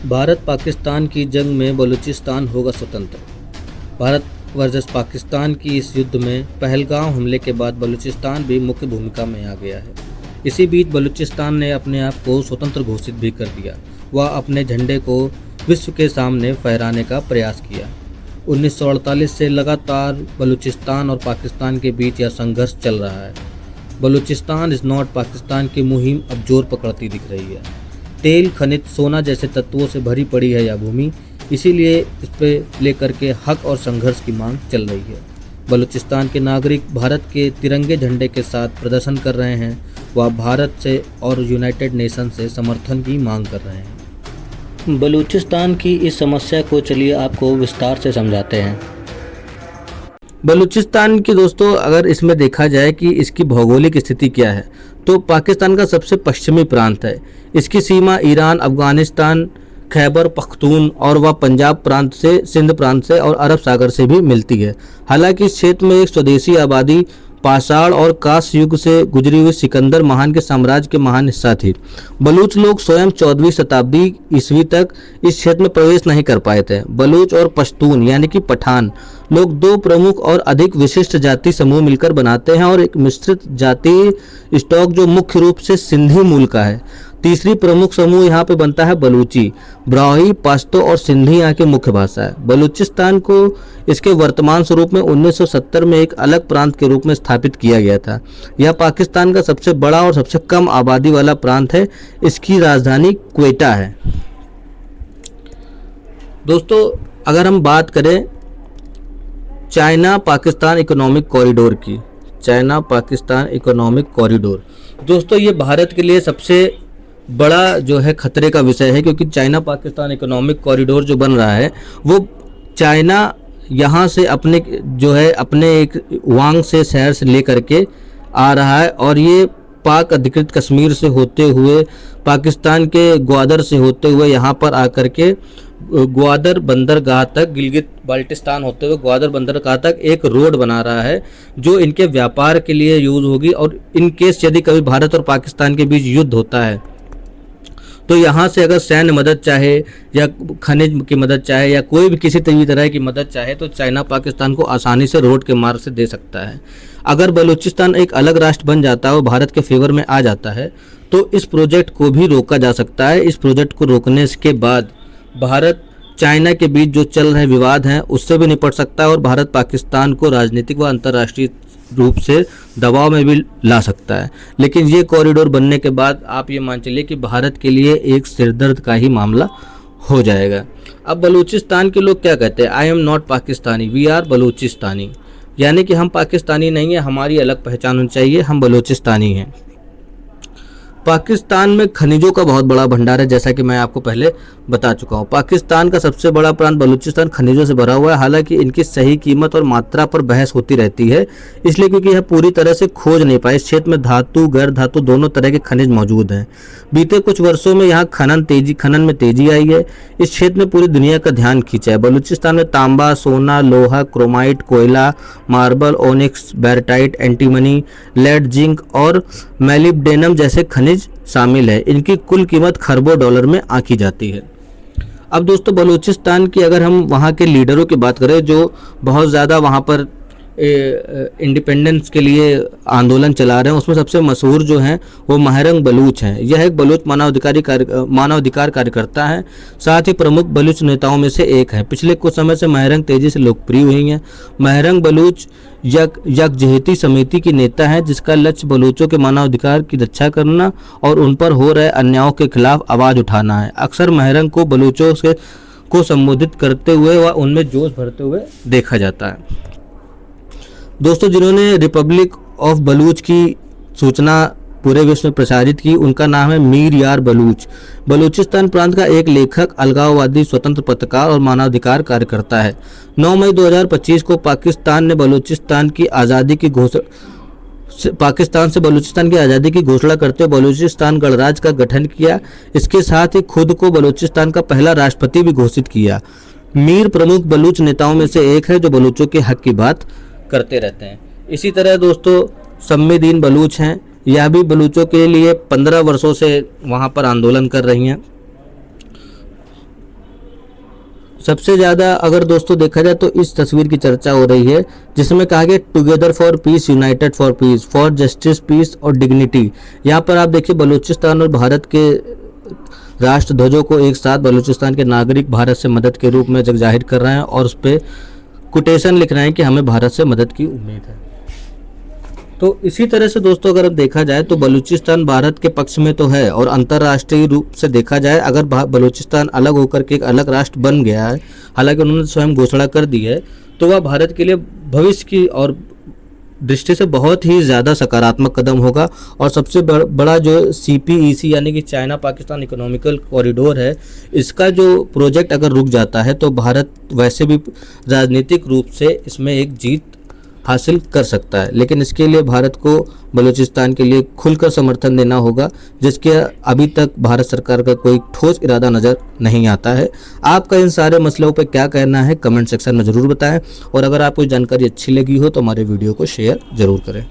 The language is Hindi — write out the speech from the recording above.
भारत पाकिस्तान की जंग में बलूचिस्तान होगा स्वतंत्र। भारत वर्सेस पाकिस्तान की इस युद्ध में पहलगाम हमले के बाद बलूचिस्तान भी मुख्य भूमिका में आ गया है। इसी बीच बलूचिस्तान ने अपने आप को स्वतंत्र घोषित भी कर दिया। वह अपने झंडे को विश्व के सामने फहराने का प्रयास किया। 1948 से लगातार बलूचिस्तान और पाकिस्तान के बीच यह संघर्ष चल रहा है। बलूचिस्तान इज नॉट पाकिस्तान की मुहिम अब जोर पकड़ती दिख रही है। तेल, खनिज, सोना जैसे तत्वों से भरी पड़ी है यह भूमि, इसीलिए इस पे लेकर के हक और संघर्ष की मांग चल रही है। बलूचिस्तान के नागरिक भारत के तिरंगे झंडे के साथ प्रदर्शन कर रहे हैं। वह भारत से और यूनाइटेड नेशन से समर्थन की मांग कर रहे हैं। बलूचिस्तान की इस समस्या को चलिए आपको विस्तार से समझाते हैं। बलूचिस्तान की दोस्तों अगर इसमें देखा जाए कि इसकी भौगोलिक स्थिति क्या है, तो पाकिस्तान का सबसे पश्चिमी प्रांत है। इसकी सीमा ईरान, अफगानिस्तान, खैबर पख्तून और वह पंजाब प्रांत से, सिंध प्रांत से और अरब सागर से भी मिलती है। हालांकि इस क्षेत्र में एक स्वदेशी आबादी पाषाण और कांस्य युग से गुजरी हुई सिकंदर महान के साम्राज्य के महान हिस्सा थी। बलूच लोग स्वयं 14वीं शताब्दी ईस्वी तक इस क्षेत्र में प्रवेश नहीं कर पाए थे। बलूच और पश्तून यानी कि पठान लोग दो प्रमुख और अधिक विशिष्ट जाति समूह मिलकर बनाते हैं और एक मिश्रित जाति स्टॉक जो मुख्य रूप से सिंधी मूल का है। तीसरी प्रमुख समूह यहाँ पे बनता है बलूची, ब्राह्मी, पश्तो और सिंधी यहाँ की मुख्य भाषा है। बलूचिस्तान को इसके वर्तमान स्वरूप में 1970 में एक अलग प्रांत के रूप में स्थापित किया गया था। यह पाकिस्तान का सबसे बड़ा और सबसे कम आबादी वाला प्रांत है। इसकी राजधानी क्वेटा है। दोस्तों अगर हम बात करें चाइना पाकिस्तान इकोनॉमिक कॉरिडोर की, चाइना पाकिस्तान इकोनॉमिक कॉरिडोर, दोस्तों ये भारत के लिए सबसे बड़ा जो है खतरे का विषय है, क्योंकि चाइना पाकिस्तान इकोनॉमिक कॉरिडोर जो बन रहा है वो चाइना यहाँ से अपने जो है अपने एक वांग से शहर से लेकर के आ रहा है और ये पाक अधिकृत कश्मीर से होते हुए, पाकिस्तान के ग्वादर से होते हुए यहाँ पर आकर के ग्वादर बंदरगाह तक, गिलगित बाल्टिस्तान होते हुए ग्वादर बंदरगाह तक एक रोड बना रहा है जो इनके व्यापार के लिए यूज़ होगी। और इन केस यदि कभी भारत और पाकिस्तान के बीच युद्ध होता है तो यहाँ से अगर सैन्य मदद चाहे या खनिज की मदद चाहे या कोई भी किसी तरह की मदद चाहे तो चाइना पाकिस्तान को आसानी से रोड के मार्ग से दे सकता है। अगर बलूचिस्तान एक अलग राष्ट्र बन जाता है और भारत के फेवर में आ जाता है तो इस प्रोजेक्ट को भी रोका जा सकता है। इस प्रोजेक्ट को रोकने के बाद भारत चाइना के बीच जो चल रहे विवाद हैं उससे भी निपट सकता है और भारत पाकिस्तान को राजनीतिक व अंतर्राष्ट्रीय रूप से दबाव में भी ला सकता है। लेकिन ये कॉरिडोर बनने के बाद आप ये मान चलिए कि भारत के लिए एक सिरदर्द का ही मामला हो जाएगा। अब बलूचिस्तान के लोग क्या कहते हैं, I am not Pakistani, we are Balochistani, यानी कि हम पाकिस्तानी नहीं है, हमारी अलग पहचान होनी चाहिए, हम बलूचिस्तानी हैं। पाकिस्तान में खनिजों का बहुत बड़ा भंडार है, जैसा कि मैं आपको पहले बता चुका हूँ। पाकिस्तान का सबसे बड़ा प्रांत बलूचिस्तान खनिजों से भरा हुआ है। हालांकि इनकी सही कीमत और मात्रा पर बहस होती रहती है, इसलिए क्योंकि यह पूरी तरह से खोज नहीं पाए। इस क्षेत्र में धातु, गैर धातु दोनों तरह के खनिज मौजूद हैं। बीते कुछ वर्षों में यहाँ खनन में तेजी आई है। इस क्षेत्र में पूरी दुनिया का ध्यान खींचा है। बलूचिस्तान में तांबा, सोना, लोहा, क्रोमाइट, कोयला, marble, onyx, barytite, antimony, lead, zinc और मैलिब्डेनम जैसे खनिज शामिल है। इनकी कुल कीमत खरबों डॉलर में आंकी जाती है। अब दोस्तों बलूचिस्तान की अगर हम वहाँ के लीडरों की बात करें जो बहुत ज़्यादा वहाँ पर इंडिपेंडेंस के लिए आंदोलन चला रहे हैं, उसमें सबसे मशहूर जो हैं वो महरंग बलूच हैं। यह एक बलूच मानवाधिकार कार्यकर्ता है, साथ ही प्रमुख बलूच नेताओं में से एक है। पिछले कुछ समय से महरंग तेजी से लोकप्रिय हुई हैं। महरंग बलूच यकजहती समिति की नेता है, जिसका लक्ष्य बलूचों के मानवाधिकार की रक्षा करना और उन पर हो रहे अन्यायों के खिलाफ आवाज़ उठाना है। अक्सर महरंग को बलूचों को संबोधित करते हुए व उनमें जोश भरते हुए देखा जाता है। दोस्तों जिन्होंने रिपब्लिक ऑफ बलूच की सूचना पूरे विश्व में प्रसारित की, उनका नाम है मीर यार बलूच। बलूचिस्तान प्रांत का एक लेखक, अलगाववादी, स्वतंत्र पत्रकार और मानवाधिकार कार्यकर्ता है। 9 मई 2025 को पाकिस्तान से बलूचिस्तान की आज़ादी की घोषणा करते हुए बलूचिस्तान गणराज्य का गठन किया। इसके साथ ही खुद को बलूचिस्तान का पहला राष्ट्रपति भी घोषित किया। मीर प्रमुख बलूच नेताओं में से एक है जो बलूचों के हक की बात करते रहते हैं। इसी तरह दोस्तों सम्मीदीन बलूच हैं, यह भी बलूचों के लिए 15 वर्षों से वहाँ पर आंदोलन कर रही हैं। सबसे ज़्यादा अगर दोस्तों देखा जाए तो इस तस्वीर की चर्चा हो रही है, जिसमें कहा गया together for peace, united for peace, for justice, peace और डिग्निटी। यहाँ पर आप देखिए बलूचिस्तान और भारत के राष्ट्र ध्वजों को एक साथ बलूचिस्तान के नागरिक भारत से मदद के रूप में जाहिर कर रहे हैं और उस पर कोटेशन लिख रहे हैं कि हमें भारत से मदद की उम्मीद है। तो इसी तरह से दोस्तों अगर अब देखा जाए तो बलूचिस्तान भारत के पक्ष में तो है, और अंतर्राष्ट्रीय रूप से देखा जाए अगर बलूचिस्तान अलग होकर के एक अलग राष्ट्र बन गया है, हालांकि उन्होंने स्वयं घोषणा कर दी है, तो वह भारत के लिए भविष्य की और दृष्टि से बहुत ही ज़्यादा सकारात्मक कदम होगा। और सबसे बड़ा जो CPEC यानी कि चाइना पाकिस्तान इकोनॉमिकल कॉरिडोर है, इसका जो प्रोजेक्ट अगर रुक जाता है तो भारत वैसे भी राजनीतिक रूप से इसमें एक जीत हासिल कर सकता है, लेकिन इसके लिए भारत को बलूचिस्तान के लिए खुलकर समर्थन देना होगा, जिसके अभी तक भारत सरकार का कोई ठोस इरादा नज़र नहीं आता है। आपका इन सारे मसलों पर क्या कहना है कमेंट सेक्शन में ज़रूर बताएं, और अगर आपको जानकारी अच्छी लगी हो तो हमारे वीडियो को शेयर ज़रूर करें।